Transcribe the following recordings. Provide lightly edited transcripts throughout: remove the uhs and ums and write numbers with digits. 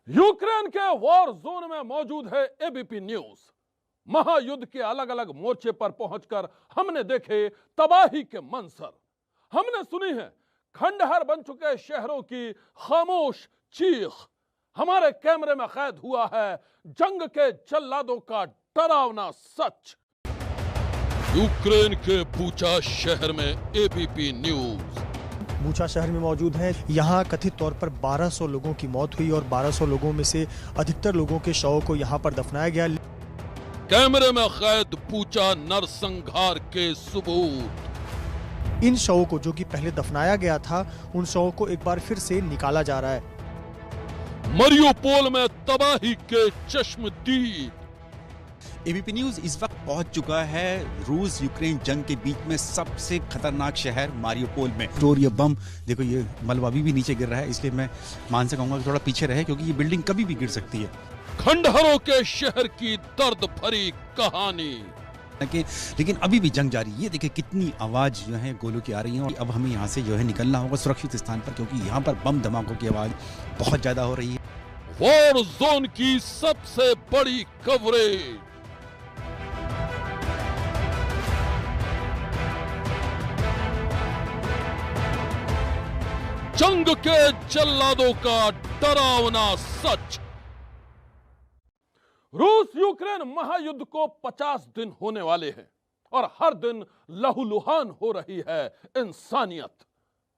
Ukraine के war zone में मौजूद है एबीपी न्यूज। महायुद्ध के अलग अलग मोर्चे पर पहुंचकर हमने देखे तबाही के मंजर, हमने सुनी है खंडहर बन चुके शहरों की खामोश चीख। हमारे कैमरे में कैद हुआ है जंग के जल्लादों का डरावना सच। यूक्रेन के बूचा शहर में एबीपी न्यूज। बूचा शहर में मौजूद है। यहाँ कथित तौर पर 1200 लोगों की मौत हुई और 1200 लोगों में से अधिकतर लोगों के शवों को यहाँ पर दफनाया गया। कैमरे में कैद बूचा नरसंहार के सबूत। इन शवों को, जो कि पहले दफनाया गया था, उन शवों को एक बार फिर से निकाला जा रहा है। मरियोपोल में तबाही के चश्मदीद। एबीपी न्यूज इस वक्त पहुंच चुका है रूस यूक्रेन जंग के बीच में सबसे खतरनाक शहर मारियोपोल में। और ये बम देखो, ये मलबा अभी भी नीचे गिर रहा है, इसलिए मैं मान से कहूंगा कि थोड़ा पीछे रहे, क्योंकि ये बिल्डिंग कभी भी गिर सकती है। खंडहरों के शहर की दर्द भरी कहानी। लेकिन अभी भी जंग जारी। ये देखिए कितनी आवाज जो है गोलों की आ रही है। और अब हमें यहाँ से जो है निकलना होगा सुरक्षित स्थान पर, क्योंकि यहाँ पर बम धमाकों की आवाज बहुत ज्यादा हो रही है। वॉर जोन की सबसे बड़ी कवरेज। जंग के जल्लादों का डरावना सच। रूस यूक्रेन महायुद्ध को 50 दिन होने वाले हैं और हर दिन लहूलुहान हो रही है इंसानियत।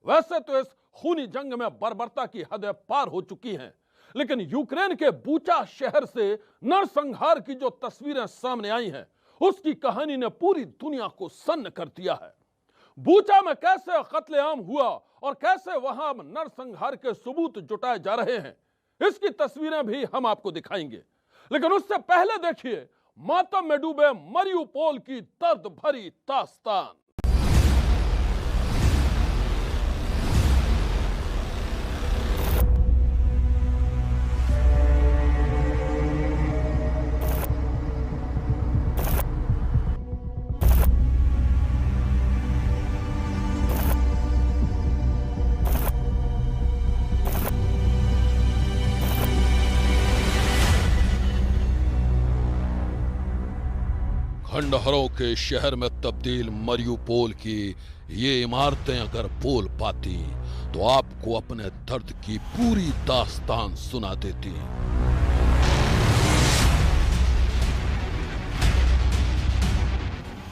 वैसे तो इस खूनी जंग में बर्बरता की हदें पार हो चुकी हैं, लेकिन यूक्रेन के बूचा शहर से नरसंहार की जो तस्वीरें सामने आई हैं, उसकी कहानी ने पूरी दुनिया को सन्न कर दिया है। बूचा में कैसे कत्लेआम हुआ और कैसे वहां नरसंहार के सबूत जुटाए जा रहे हैं, इसकी तस्वीरें भी हम आपको दिखाएंगे। लेकिन उससे पहले देखिए मातम में डूबे मरियोपोल की दर्द भरी दास्तान। खंडहरों के शहर में तब्दील मरियोपोल की ये इमारतें अगर बोल पाती तो आपको अपने दर्द की पूरी दास्तान सुना देती।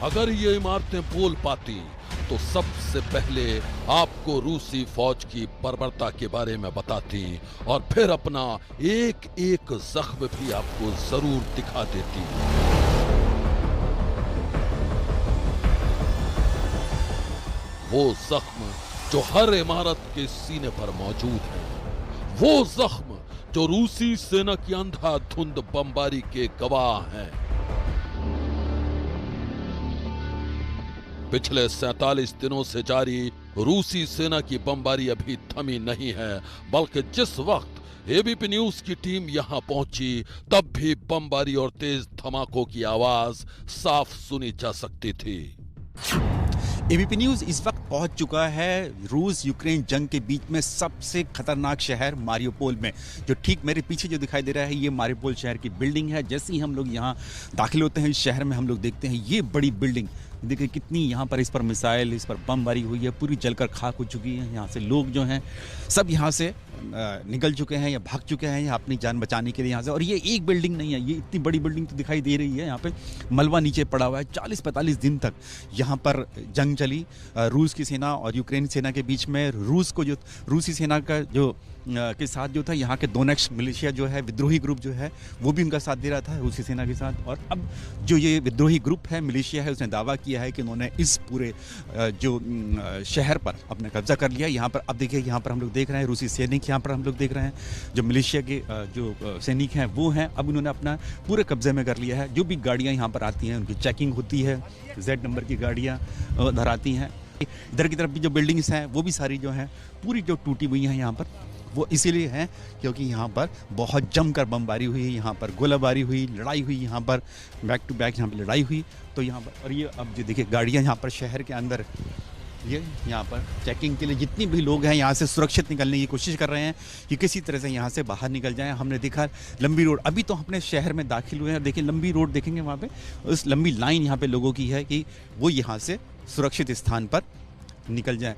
अगर ये इमारतें बोल पाती तो सबसे पहले आपको रूसी फौज की बर्बरता के बारे में बताती और फिर अपना एक एक जख्म भी आपको जरूर दिखा देती। वो जख्म जो हर इमारत के सीने पर मौजूद है, वो जख्म जो रूसी सेना की अंधाधुंध बमबारी के गवाह हैं। पिछले 47 दिनों से जारी रूसी सेना की बमबारी अभी थमी नहीं है, बल्कि जिस वक्त एबीपी न्यूज की टीम यहां पहुंची तब भी बमबारी और तेज धमाकों की आवाज साफ सुनी जा सकती थी। एबीपी न्यूज इस वक्त पहुंच चुका है रूस यूक्रेन जंग के बीच में सबसे खतरनाक शहर मारियोपोल में। जो ठीक मेरे पीछे जो दिखाई दे रहा है, ये मारियोपोल शहर की बिल्डिंग है। जैसे ही हम लोग यहाँ दाखिल होते हैं इस शहर में, हम लोग देखते हैं ये बड़ी बिल्डिंग। देखिए कितनी यहाँ पर इस पर मिसाइल, इस पर बमबारी हुई है, पूरी जलकर खाक हो चुकी है। यहाँ से लोग जो हैं सब यहाँ से निकल चुके हैं या भाग चुके हैं यहाँ अपनी जान बचाने के लिए यहाँ से। और ये एक बिल्डिंग नहीं है, ये इतनी बड़ी बिल्डिंग तो दिखाई दे रही है। यहाँ पे मलबा नीचे पड़ा हुआ है। 40-45 दिन तक यहाँ पर जंग चली रूस की सेना और यूक्रेन सेना के बीच में। रूस को जो रूसी सेना का जो के साथ जो था, यहाँ के दोनेट्स्क मिलिशिया जो है, विद्रोही ग्रुप जो है, वो भी उनका साथ दे रहा था रूसी सेना के साथ। और अब जो ये विद्रोही ग्रुप है, मिलिशिया है, उसने दावा किया है कि उन्होंने इस पूरे जो शहर पर अपना कब्जा कर लिया। यहाँ पर अब देखिए, यहाँ पर हम लोग देख रहे हैं रूसी सैनिक, यहाँ पर हम लोग देख रहे हैं जो मिलिशिया के जो सैनिक हैं वो हैं। अब उन्होंने अपना पूरे कब्जे में कर लिया है। जो भी गाड़ियाँ यहाँ पर आती हैं उनकी चेकिंग होती है। Z नंबर की गाड़ियाँ उधर आती हैं। इधर की तरफ भी जो बिल्डिंग्स हैं वो भी सारी जो हैं पूरी जो टूटी हुई हैं यहाँ पर, वो इसीलिए है क्योंकि यहाँ पर बहुत जमकर बमबारी हुई, यहाँ पर गोलाबारी हुई, लड़ाई हुई, यहाँ पर बैक टू बैक यहाँ पर लड़ाई हुई। तो यहाँ पर और ये अब जो देखिए गाड़ियाँ यहाँ पर शहर के अंदर ये यहाँ पर चेकिंग के लिए जितनी भी लोग हैं यहाँ से सुरक्षित निकलने की कोशिश कर रहे हैं कि किसी तरह से यहाँ से बाहर निकल जाएं। हमने देखा लंबी रोड, अभी तो अपने शहर में दाखिल हुए हैं, देखिए लंबी रोड देखेंगे वहाँ पे, उस लंबी लाइन यहाँ पे लोगों की है कि वो यहाँ से सुरक्षित स्थान पर निकल जाएं।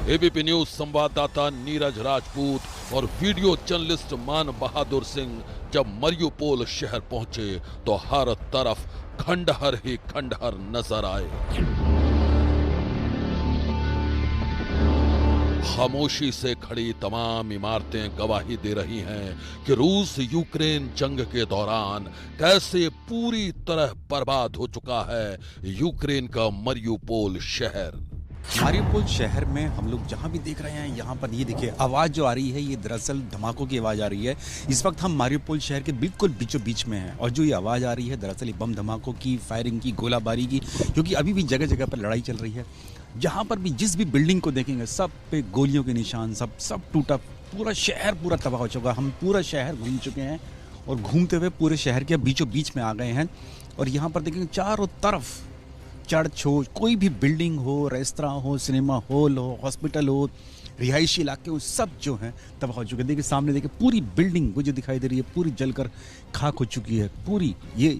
एबीपी न्यूज संवाददाता नीरज राजपूत और वीडियो जर्नलिस्ट मान बहादुर सिंह जब मरियुपोल शहर पहुंचे तो हर तरफ खंडहर ही खंडहर नजर आए। खामोशी से खड़ी तमाम इमारतें गवाही दे रही हैं कि रूस यूक्रेन जंग के दौरान कैसे पूरी तरह बर्बाद हो चुका है यूक्रेन का मरियुपोल शहर। मारियुपोल शहर में हम लोग जहाँ भी देख रहे हैं, यहाँ पर ये देखिए आवाज़ जो आ रही है, ये दरअसल धमाकों की आवाज़ आ रही है। इस वक्त हम मारियुपोल शहर के बिल्कुल बीचों बीच में हैं और जो ये आवाज़ आ रही है दरअसल ये बम धमाकों की, फायरिंग की, गोलाबारी की, क्योंकि अभी भी जगह जगह पर लड़ाई चल रही है। जहाँ पर भी जिस भी बिल्डिंग को देखेंगे सब पे गोलियों के निशान, सब टूटा, पूरा शहर पूरा तबाह हो चुका। हम पूरा शहर घूम चुके हैं और घूमते हुए पूरे शहर के बीचों बीच में आ गए हैं और यहाँ पर देखेंगे चारों तरफ चर्च हो, कोई भी बिल्डिंग हो, रेस्तरां हो, सिनेमा हॉल हो, हॉस्पिटल हो, रिहायशी इलाके हो, सब जो हैं तबाह हो चुके हैं। देखिए सामने देखिए पूरी बिल्डिंग वो जो दिखाई दे रही है पूरी जलकर खाक हो चुकी है पूरी। ये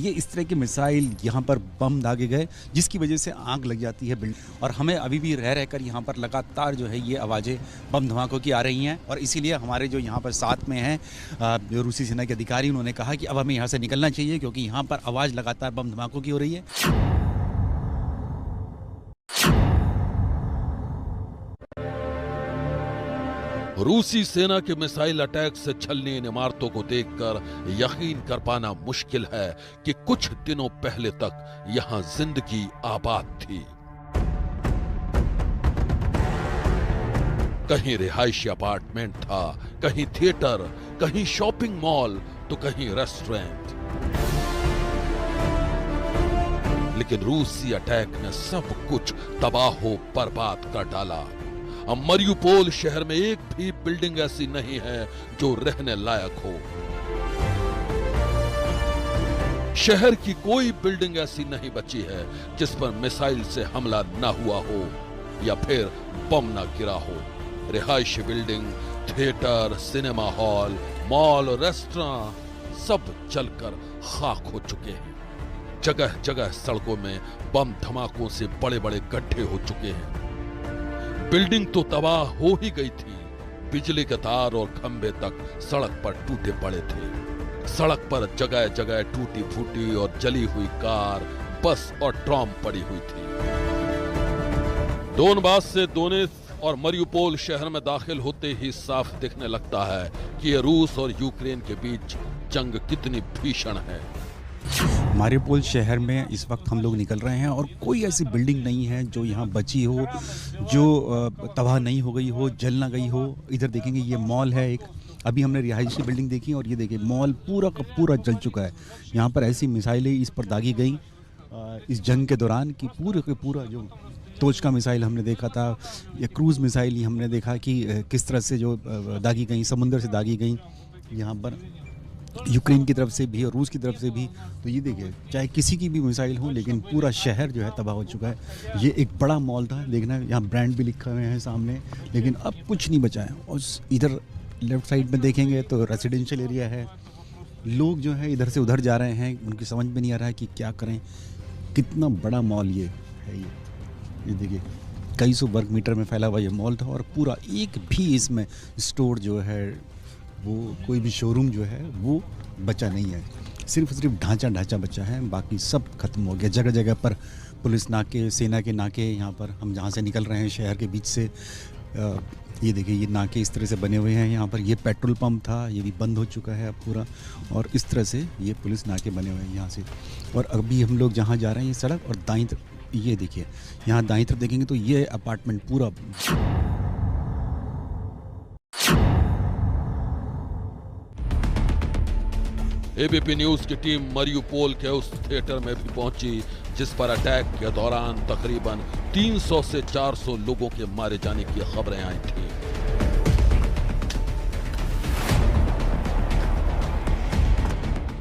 इस तरह के मिसाइल यहाँ पर बम दागे गए जिसकी वजह से आग लग जाती है बिल्डिंग। और हमें अभी भी रह रहकर यहाँ पर लगातार जो है ये आवाज़ें बम धमाकों की आ रही हैं और इसीलिए हमारे जो यहाँ पर साथ में हैं जो रूसी सेना के अधिकारी, उन्होंने कहा कि अब हमें यहाँ से निकलना चाहिए क्योंकि यहाँ पर आवाज़ लगातार बम धमाकों की हो रही है। रूसी सेना के मिसाइल अटैक से छलनी इन इमारतों को देखकर यकीन कर पाना मुश्किल है कि कुछ दिनों पहले तक यहां जिंदगी आबाद थी। कहीं रिहायशी अपार्टमेंट था, कहीं थिएटर, कहीं शॉपिंग मॉल, तो कहीं रेस्टोरेंट। लेकिन रूसी अटैक ने सब कुछ तबाह बर्बाद कर डाला। अब मरियुपोल शहर में एक भी बिल्डिंग ऐसी नहीं है जो रहने लायक हो। शहर की कोई बिल्डिंग ऐसी नहीं बची है जिस पर मिसाइल से हमला ना हुआ हो या फिर बम ना गिरा हो। रिहायशी building, theatre, cinema hall, mall, restaurant सब जलकर खाक हो चुके हैं। जगह जगह सड़कों में बम धमाकों से बड़े बड़े गड्ढे हो चुके हैं। बिल्डिंग तो तबाह हो ही गई थी, बिजली के तार और खंभे तक सड़क पर टूटे पड़े थे। सड़क पर जगह जगह टूटी फूटी और जली हुई कार, बस और ट्राम पड़ी हुई थी। दोनबास से दोनेत्स्क और मरियुपोल शहर में दाखिल होते ही साफ दिखने लगता है कि ये रूस और यूक्रेन के बीच जंग कितनी भीषण है। मारियुपोल शहर में इस वक्त हम लोग निकल रहे हैं और कोई ऐसी बिल्डिंग नहीं है जो यहाँ बची हो, जो तबाह नहीं हो गई हो, जल ना गई हो। इधर देखेंगे ये मॉल है एक, अभी हमने रिहायशी बिल्डिंग देखी और ये देखिए मॉल पूरा का पूरा जल चुका है। यहाँ पर ऐसी मिसाइलें इस पर दागी गई इस जंग के दौरान कि पूरा जो तोचका मिसाइल हमने देखा था या क्रूज़ मिसाइल ही हमने देखा कि किस तरह से जो दागी गई, समुंदर से दागी गई यहाँ पर यूक्रेन की तरफ से भी और रूस की तरफ से भी। तो ये देखिए चाहे किसी की भी मिसाइल हो लेकिन पूरा शहर जो है तबाह हो चुका है। ये एक बड़ा मॉल था, देखना यहाँ ब्रांड भी लिखा हुए हैं सामने, लेकिन अब कुछ नहीं बचा है। और इधर लेफ्ट साइड में देखेंगे तो रेजिडेंशियल एरिया है, लोग जो है इधर से उधर जा रहे हैं, उनकी समझ में नहीं आ रहा है कि क्या करें। कितना बड़ा मॉल ये है, ये देखिए कई सौ वर्ग मीटर में फैला हुआ ये मॉल था और पूरा एक भी इसमें स्टोर जो है वो कोई भी शोरूम जो है वो बचा नहीं है। सिर्फ ढांचा बचा है, बाकी सब खत्म हो गया। जगह जगह पर पुलिस नाके, सेना के नाके, यहाँ पर हम जहाँ से निकल रहे हैं शहर के बीच से, ये देखिए ये नाके इस तरह से बने हुए हैं। यहाँ पर ये पेट्रोल पंप था, ये भी बंद हो चुका है अब पूरा, और इस तरह से ये पुलिस नाके बने हुए हैं यहाँ से। और अभी हम लोग जहाँ जा रहे हैं ये सड़क, और दाईं तरफ ये देखिए, यहाँ दाईं तरफ देखेंगे तो ये अपार्टमेंट पूरा। एबीपी न्यूज की टीम मरियुपोल के उस थिएटर में भी पहुंची जिस पर अटैक के दौरान तकरीबन 300 से 400 लोगों के मारे जाने की खबरें आई थी।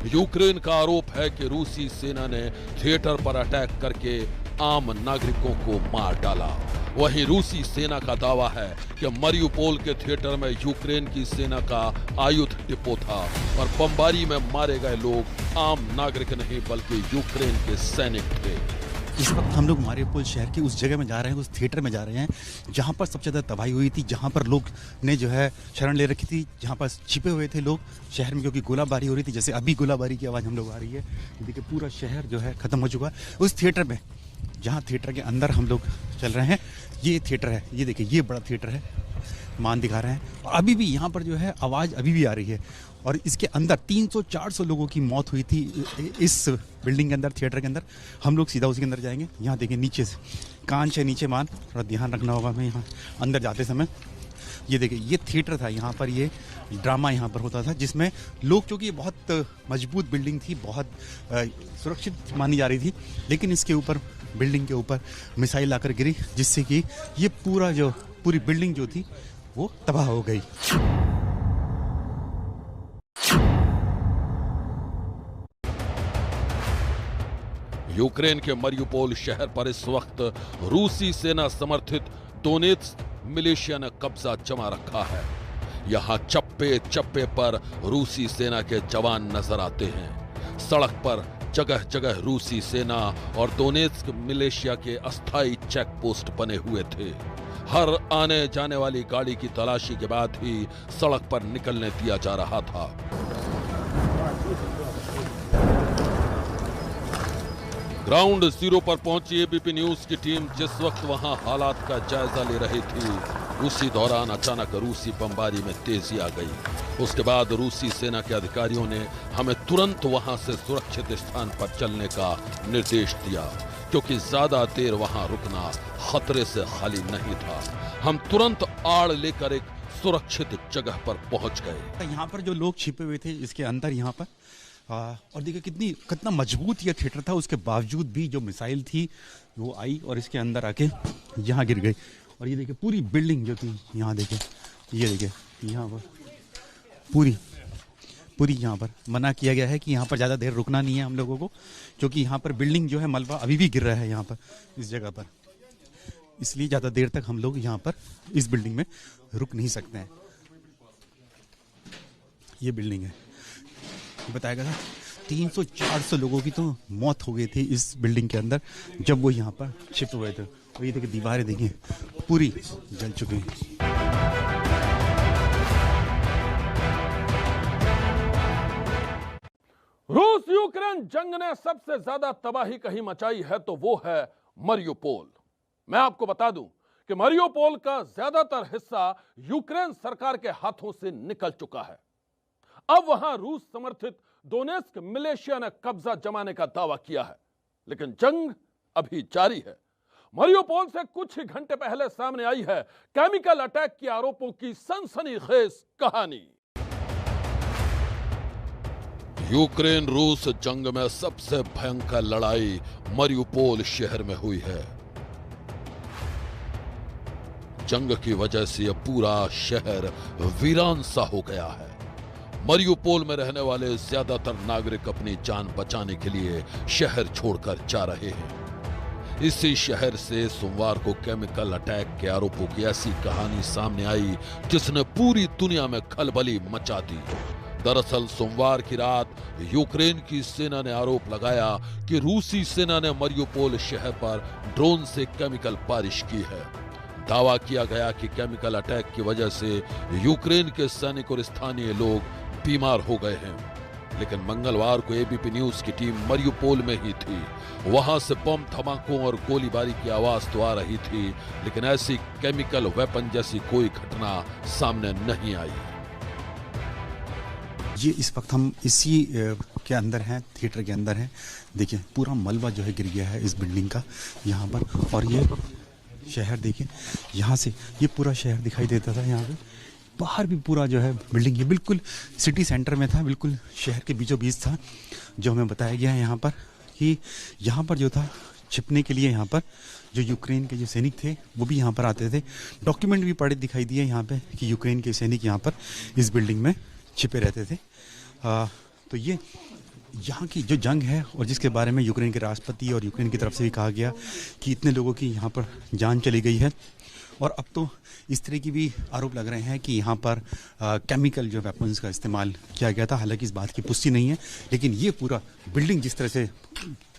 यूक्रेन का आरोप है कि रूसी सेना ने थिएटर पर अटैक करके आम नागरिकों को मार डाला। वहीं रूसी सेना का दावा है कि मरियुपोल के थिएटर में यूक्रेन की सेना का आयुध डिपो था और बमबारी में मारे गए लोग आम नागरिक नहीं बल्कि यूक्रेन के सैनिक थे। इस वक्त हम लोग मारियुपोल शहर के उस जगह में जा रहे हैं, उस थिएटर में जा रहे हैं जहां पर सबसे ज़्यादा तबाही हुई थी, जहां पर लोग ने जो है शरण ले रखी थी, जहां पर छिपे हुए थे लोग शहर में, क्योंकि गोलाबारी हो रही थी। जैसे अभी गोलाबारी की आवाज़ हम लोग आ रही है, देखिए पूरा शहर जो है ख़त्म हो चुका है। उस थिएटर में, जहाँ थिएटर के अंदर हम लोग चल रहे हैं, ये थिएटर है, ये देखिए ये बड़ा थिएटर है, मान दिखा रहे हैं। और अभी भी यहाँ पर जो है आवाज़ अभी भी आ रही है और इसके अंदर 300-400 लोगों की मौत हुई थी इस बिल्डिंग के अंदर, थिएटर के अंदर। हम लोग सीधा उसी के अंदर जाएंगे। यहाँ देखिए नीचे से कांच है, नीचे मान, थोड़ा ध्यान रखना होगा हमें यहाँ अंदर जाते समय। ये देखिए ये थिएटर था, यहाँ पर ये ड्रामा यहाँ पर होता था, जिसमें लोग, क्योंकि ये बहुत मजबूत बिल्डिंग थी, बहुत सुरक्षित मानी जा रही थी, लेकिन इसके ऊपर, बिल्डिंग के ऊपर मिसाइल आकर गिरी, जिससे कि ये पूरी बिल्डिंग जो थी वो तबाह हो गई। यूक्रेन के मरियुपोल शहर पर इस वक्त रूसी सेना समर्थित दोनेत्स्क मिलिशिया ने कब्जा जमा रखा है। यहां चप्पे चप्पे पर रूसी सेना के जवान नजर आते हैं। सड़क पर जगह जगह रूसी सेना और दोनेत्स्क मिलिशिया के अस्थायी चेक पोस्ट बने हुए थे। हर आने जाने वाली गाड़ी की तलाशी के बाद ही सड़क पर निकलने दिया जा रहा था। ग्राउंड जीरो पर पहुंची एबीपी न्यूज की टीम जिस वक्त वहां हालात का जायजा ले रही थी, उसी दौरान अचानक रूसी बमबारी में तेजी आ गई। उसके बाद रूसी सेना के अधिकारियों ने हमें तुरंत वहां से सुरक्षित स्थान पर चलने का निर्देश दिया, क्योंकि ज्यादा देर वहां रुकना खतरे से खाली नहीं था। हम तुरंत आड़ लेकर एक सुरक्षित जगह पर पहुंच गए। यहाँ पर जो लोग छिपे हुए थे इसके अंदर, यहाँ पर और देखिए कितना मजबूत ये थिएटर था, उसके बावजूद भी जो मिसाइल थी वो आई और इसके अंदर आके यहाँ गिर गई। और ये देखिए पूरी बिल्डिंग जो थी, यहाँ देखिए, ये देखिए यहाँ पर पूरी यहाँ पर मना किया गया है कि यहाँ पर ज़्यादा देर रुकना नहीं है हम लोगों को, क्योंकि यहाँ पर बिल्डिंग जो है, मलबा अभी भी गिर रहा है यहाँ पर इस जगह पर, इसलिए ज़्यादा देर तक हम लोग यहाँ पर इस बिल्डिंग में रुक नहीं सकते हैं। ये बिल्डिंग है, बताया गया था 300-400 लोगों की तो मौत हो गई थी इस बिल्डिंग के अंदर जब वो यहाँ पर छिपे हुए थे। और ये देखिए दीवारें देखिए पूरी जल चुकी हैं। रूस यूक्रेन जंग ने सबसे ज्यादा तबाही कहीं मचाई है तो वो है मरियुपोल। मैं आपको बता दूं कि मरियुपोल का ज्यादातर हिस्सा यूक्रेन सरकार के हाथों से निकल चुका है। अब वहां रूस समर्थित दोनेत्स्क मिलिशिया ने कब्जा जमाने का दावा किया है, लेकिन जंग अभी जारी है। मरियुपोल से कुछ ही घंटे पहले सामने आई है केमिकल अटैक के आरोपों की सनसनीखेज कहानी। यूक्रेन रूस जंग में सबसे भयंकर लड़ाई मरियुपोल शहर में हुई है। जंग की वजह से यह पूरा शहर वीरान सा हो गया है। मरियुपोल में रहने वाले ज्यादातर नागरिक अपनी जान बचाने के लिए शहर छोड़कर जा रहे हैं। इसी शहर से सोमवार को केमिकल अटैक के आरोपों की ऐसी कहानी सामने आई जिसने पूरी दुनिया में खलबली मचा दी। दरअसल सोमवार की रात यूक्रेन की सेना ने आरोप लगाया कि रूसी सेना ने मरियुपोल शहर पर ड्रोन से केमिकल बारिश की है। दावा किया गया कि केमिकल अटैक की वजह से यूक्रेन के सैनिक और स्थानीय लोग बीमार हो गए हैं। लेकिन मंगलवार को एबीपी न्यूज की टीम मरियुपोल में ही थी। वहां से बम धमाकों और गोलीबारी की आवाज तो आ रही थी, लेकिन ऐसी केमिकल वेपन जैसी कोई घटना सामने नहीं आई। ये इस वक्त हम इसी के अंदर हैं, थिएटर के अंदर हैं। देखिए पूरा मलबा जो है गिर गया है इस बिल्डिंग का यहाँ पर। और ये शहर देखिए, यहाँ से ये पूरा शहर दिखाई देता था। यहाँ पे बाहर भी पूरा जो है बिल्डिंग, ये बिल्कुल सिटी सेंटर में था, बिल्कुल शहर के बीचों बीच था। जो हमें बताया गया है यहाँ पर कि यहाँ पर जो था छिपने के लिए, यहाँ पर जो यूक्रेन के जो सैनिक थे वो भी यहाँ पर आते थे। डॉक्यूमेंट भी पड़े दिखाई दिए यहाँ पे कि यूक्रेन के सैनिक यहाँ पर इस बिल्डिंग में छिपे रहते थे। तो ये यहाँ की जो जंग है और जिसके बारे में यूक्रेन के राष्ट्रपति और यूक्रेन की तरफ से भी कहा गया कि इतने लोगों की यहाँ पर जान चली गई है, और अब तो इस तरह की भी आरोप लग रहे हैं कि यहाँ पर केमिकल जो वेपन्स का इस्तेमाल किया गया था। हालांकि इस बात की पुष्टि नहीं है, लेकिन ये पूरा बिल्डिंग जिस तरह से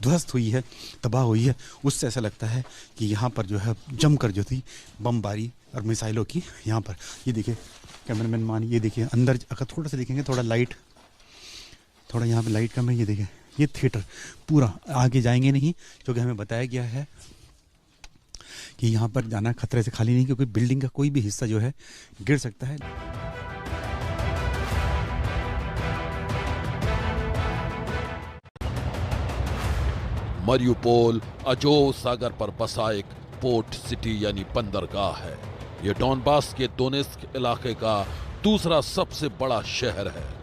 ध्वस्त हुई है, तबाह हुई है, उससे ऐसा लगता है कि यहाँ पर जो है जमकर जो थी बमबारी और मिसाइलों की। यहाँ पर ये देखिए कैमरामैन मान, ये देखिए अंदर अगर थोड़ा सा देखेंगे, थोड़ा लाइट, थोड़ा यहाँ पे लाइट कम है। ये देखिए ये थिएटर पूरा, आगे जाएंगे नहीं क्योंकि हमें बताया गया है कि यहाँ पर जाना खतरे से खाली नहीं, क्योंकि बिल्डिंग का कोई भी हिस्सा जो है गिर सकता है। मरियुपोल अजोव सागर पर बसा एक पोर्ट सिटी यानी बंदरगाह है। यह डॉनबास के दोनेत्स्क इलाके का दूसरा सबसे बड़ा शहर है।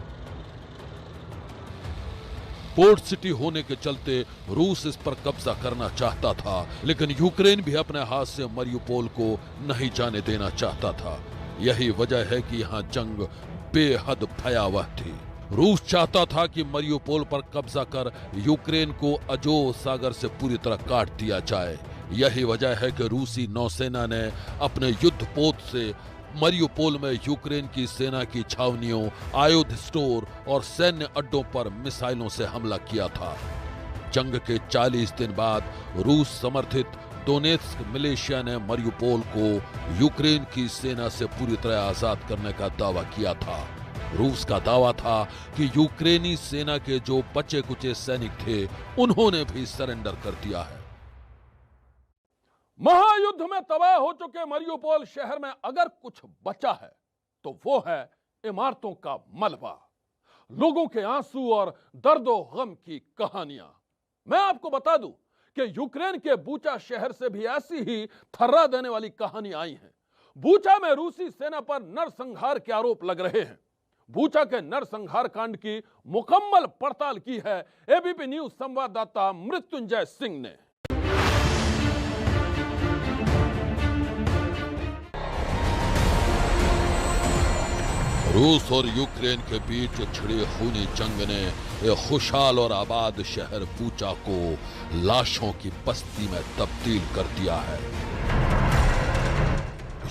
पोर्ट सिटी होने के चलते रूस इस पर कब्जा करना चाहता था, लेकिन यूक्रेन भी अपने हाथ से मरियुपोल को नहीं जाने देना चाहता था। यही वजह है कि यहाँ जंग बेहद भयावह थी। रूस चाहता था कि मरियुपोल पर कब्जा कर यूक्रेन को अजोव सागर से पूरी तरह काट दिया जाए। यही वजह है कि रूसी नौसेना ने अपने युद्धपोत से मरियुपोल में यूक्रेन की सेना की छावनियों, आयुध स्टोर और सैन्य अड्डों पर मिसाइलों से हमला किया था। जंग के 40 दिन बाद रूस समर्थित दोनेत्स्क मिलिशिया ने मरियुपोल को यूक्रेन की सेना से पूरी तरह आजाद करने का दावा किया था। रूस का दावा था कि यूक्रेनी सेना के जो बचे कुचे सैनिक थे, उन्होंने भी सरेंडर कर दिया है। महायुद्ध में तबाह हो चुके मरियुपोल शहर में अगर कुछ बचा है तो वो है इमारतों का मलबा, लोगों के आंसू और दर्दो गम की कहानियां। मैं आपको बता दूं कि यूक्रेन के बूचा शहर से भी ऐसी ही थर्रा देने वाली कहानी आई है। बूचा में रूसी सेना पर नरसंहार के आरोप लग रहे हैं। बूचा के नरसंहार कांड की मुकम्मल पड़ताल की है एबीपी न्यूज संवाददाता मृत्युंजय सिंह ने। रूस और यूक्रेन के बीच छिड़ी खूनी जंग ने एक खुशहाल और आबाद शहर बूचा को लाशों की बस्ती में तब्दील कर दिया है।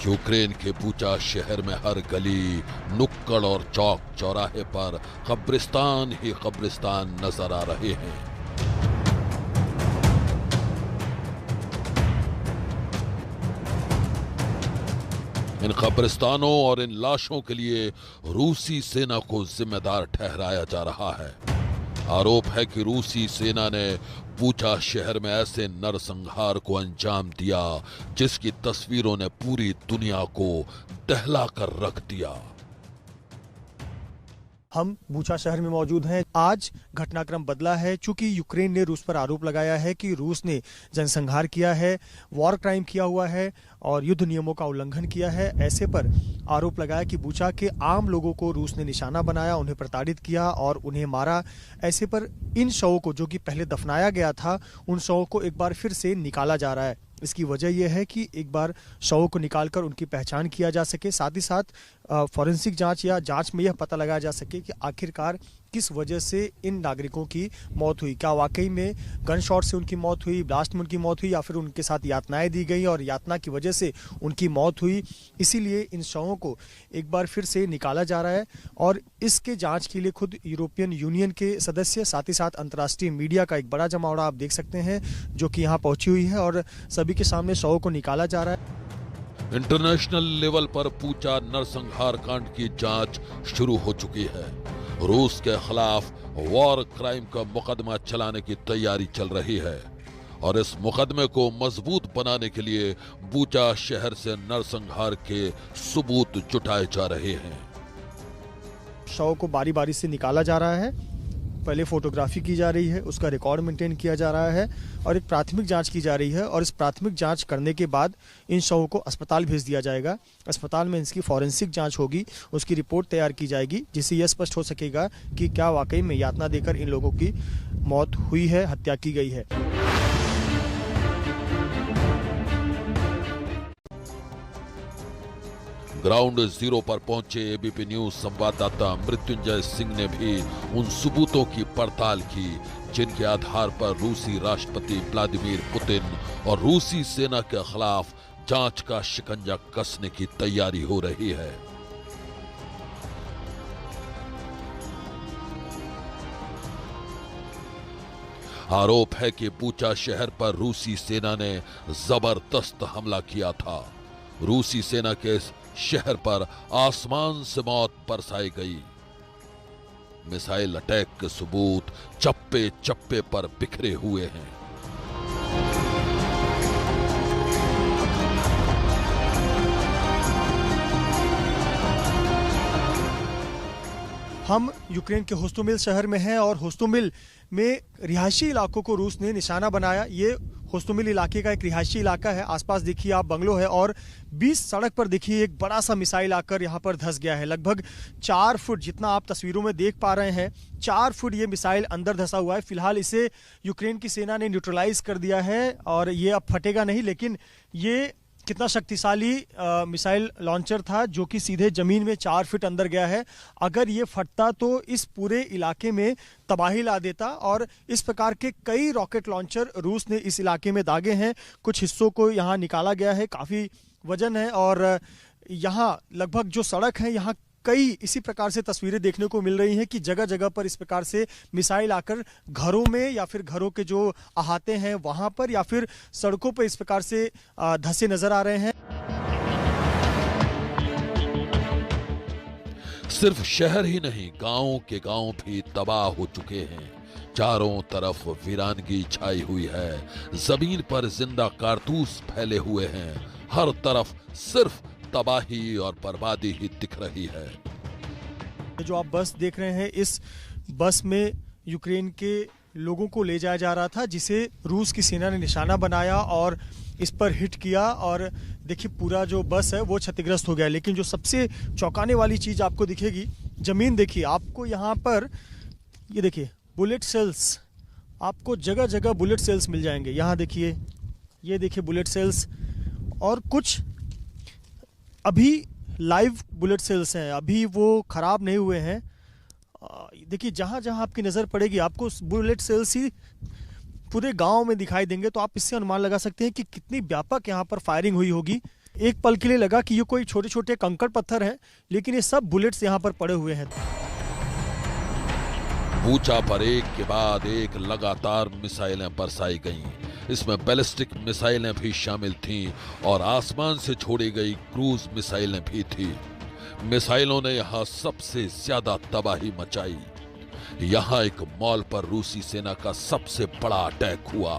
यूक्रेन के बूचा शहर में हर गली, नुक्कड़ और चौक चौराहे पर कब्रिस्तान ही कब्रिस्तान नजर आ रहे हैं। इन कब्रिस्तानों और इन लाशों के लिए रूसी सेना को जिम्मेदार ठहराया जा रहा है। आरोप है कि रूसी सेना ने बूचा शहर में ऐसे नरसंहार को अंजाम दिया जिसकी तस्वीरों ने पूरी दुनिया को दहला कर रख दिया। हम बूचा शहर में मौजूद हैं। आज घटनाक्रम बदला है, चूंकि यूक्रेन ने रूस पर आरोप लगाया है कि रूस ने जनसंहार किया है, वॉर क्राइम किया हुआ है और युद्ध नियमों का उल्लंघन किया है। ऐसे पर आरोप लगाया कि बूचा के आम लोगों को रूस ने निशाना बनाया, उन्हें प्रताड़ित किया और उन्हें मारा। ऐसे पर इन शवों को, जो कि पहले दफनाया गया था, उन शवों को एक बार फिर से निकाला जा रहा है। इसकी वजह यह है कि एक बार शवों को निकालकर उनकी पहचान किया जा सके, साथ ही साथ फॉरेंसिक जांच या जांच में यह पता लगाया जा सके कि आखिरकार किस वजह से इन नागरिकों की मौत हुई। क्या वाकई में गन शॉट से उनकी मौत हुई, ब्लास्ट में उनकी मौत हुई, या फिर उनके साथ यातनाएं दी गई और यातना की वजह से उनकी मौत हुई। इसीलिए इन शवों को एक बार फिर से निकाला जा रहा है और इसके जांच के लिए खुद यूरोपियन यूनियन के सदस्य, साथ ही साथ अंतर्राष्ट्रीय मीडिया का एक बड़ा जमावड़ा आप देख सकते हैं जो कि यहाँ पहुंची हुई है और सभी के सामने शवों को निकाला जा रहा है। इंटरनेशनल लेवल पर बूचा नरसंहार कांड की जांच शुरू हो चुकी है। रूस के खिलाफ वॉर क्राइम का मुकदमा चलाने की तैयारी चल रही है और इस मुकदमे को मजबूत बनाने के लिए बूचा शहर से नरसंहार के सबूत जुटाए जा रहे हैं। शव को बारी बारी से निकाला जा रहा है, पहले फोटोग्राफी की जा रही है, उसका रिकॉर्ड मेंटेन किया जा रहा है और एक प्राथमिक जांच की जा रही है और इस प्राथमिक जांच करने के बाद इन शवों को अस्पताल भेज दिया जाएगा। अस्पताल में इसकी फॉरेंसिक जांच होगी, उसकी रिपोर्ट तैयार की जाएगी जिससे यह स्पष्ट हो सकेगा कि क्या वाकई में यातना देकर इन लोगों की मौत हुई है, हत्या की गई है। ग्राउंड जीरो पर पहुंचे एबीपी न्यूज संवाददाता मृत्युंजय सिंह ने भी उन सबूतों की पड़ताल की जिनके आधार पर रूसी राष्ट्रपति व्लादिमीर पुतिन और रूसी सेना के खिलाफ जांच का शिकंजा कसने की तैयारी हो रही है। आरोप है कि बूचा शहर पर रूसी सेना ने जबरदस्त हमला किया था। रूसी सेना के शहर पर आसमान से मौत बरसाई गई। मिसाइल अटैक के सबूत चप्पे चप्पे पर बिखरे हुए हैं। हम यूक्रेन के होस्टोमिल शहर में हैं और होस्टोमिल में रिहायशी इलाकों को रूस ने निशाना बनाया। ये होस्टोमिल इलाके का एक रिहायशी इलाका है। आसपास देखिए आप बंगलो है और 20 सड़क पर देखिए एक बड़ा सा मिसाइल आकर यहाँ पर धंस गया है। लगभग 4 फुट, जितना आप तस्वीरों में देख पा रहे हैं, 4 फुट ये मिसाइल अंदर धंसा हुआ है। फिलहाल इसे यूक्रेन की सेना ने न्यूट्रलाइज कर दिया है और ये अब फटेगा नहीं, लेकिन ये कितना शक्तिशाली मिसाइल लॉन्चर था जो कि सीधे जमीन में 4 फीट अंदर गया है। अगर ये फटता तो इस पूरे इलाके में तबाही ला देता और इस प्रकार के कई रॉकेट लॉन्चर रूस ने इस इलाके में दागे हैं। कुछ हिस्सों को यहाँ निकाला गया है, काफ़ी वजन है और यहाँ लगभग जो सड़क है यहाँ कई इसी प्रकार से तस्वीरें देखने को मिल रही हैं कि जगह जगह पर इस प्रकार से मिसाइल आकर घरों में या फिर घरों के जो अहाते हैं वहां पर या फिर सड़कों पर इस प्रकार से धंसे नजर आ रहे हैं। सिर्फ शहर ही नहीं, गांव के गांव भी तबाह हो चुके हैं। चारों तरफ वीरानगी छाई हुई है। जमीन पर जिंदा कारतूस फैले हुए हैं। हर तरफ सिर्फ तबाही और बर्बादी ही दिख रही है। जो आप बस देख रहे हैं, इस बस में यूक्रेन के लोगों को ले जाया जा रहा था जिसे रूस की सेना ने निशाना बनाया और इस पर हिट किया और देखिए पूरा जो बस है वो क्षतिग्रस्त हो गया। लेकिन जो सबसे चौंकाने वाली चीज आपको दिखेगी, जमीन देखिए, आपको यहाँ पर ये देखिए बुलेट सेल्स, आपको जगह जगह बुलेट सेल्स मिल जाएंगे। यहाँ देखिए, ये देखिए बुलेट सेल्स और कुछ अभी लाइव बुलेट सेल्स हैं, अभी वो खराब नहीं हुए हैं। देखिए जहाँ जहाँ आपकी नज़र पड़ेगी आपको बुलेट सेल्स ही पूरे गांव में दिखाई देंगे। तो आप इससे अनुमान लगा सकते हैं कि कितनी व्यापक यहाँ पर फायरिंग हुई होगी। एक पल के लिए लगा कि ये कोई छोटे छोटे कंकड़ पत्थर हैं, लेकिन ये सब बुलेट्स यहाँ पर पड़े हुए हैं। बूचा पर एक के बाद एक लगातार मिसाइलें बरसाई गईं। इसमें बैलिस्टिक मिसाइलें भी शामिल थीं और आसमान से छोड़ी गई क्रूज मिसाइलें भी थीं। मिसाइलों ने यहां सबसे ज्यादा तबाही मचाई। यहां एक मॉल पर रूसी सेना का सबसे बड़ा अटैक हुआ।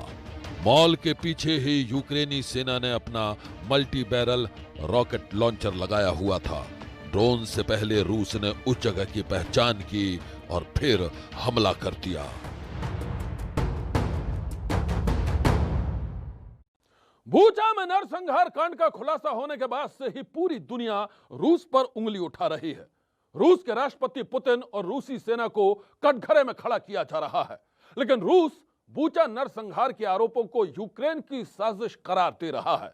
मॉल के पीछे ही यूक्रेनी सेना ने अपना मल्टी बैरल रॉकेट लॉन्चर लगाया हुआ था। ड्रोन से पहले रूस ने उस जगह की पहचान की और फिर हमला कर दिया। बूचा में नरसंहार कांड का खुलासा होने के बाद से ही पूरी दुनिया रूस पर उंगली उठा रही है। रूस के राष्ट्रपति पुतिन और रूसी सेना को कटघरे में खड़ा किया जा रहा है, लेकिन रूस बूचा नरसंहार के आरोपों को यूक्रेन की साजिश करार दे रहा है।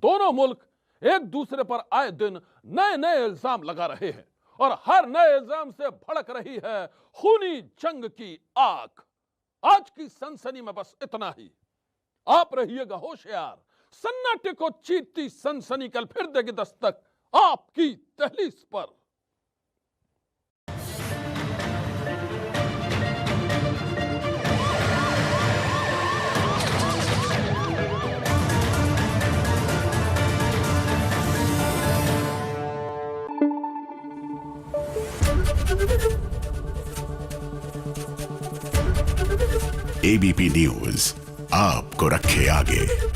दोनों मुल्क एक दूसरे पर आए दिन नए नए इल्जाम लगा रहे हैं और हर नए इल्जाम से भड़क रही है खूनी जंग की आग। आज की सनसनी में बस इतना ही। आप रहिएगा होशियार, सन्नाटे को चीरती सनसनी कल फिर देगी दस्तक आपकी दहलीज पर। एबीपी न्यूज आपको रखे आगे।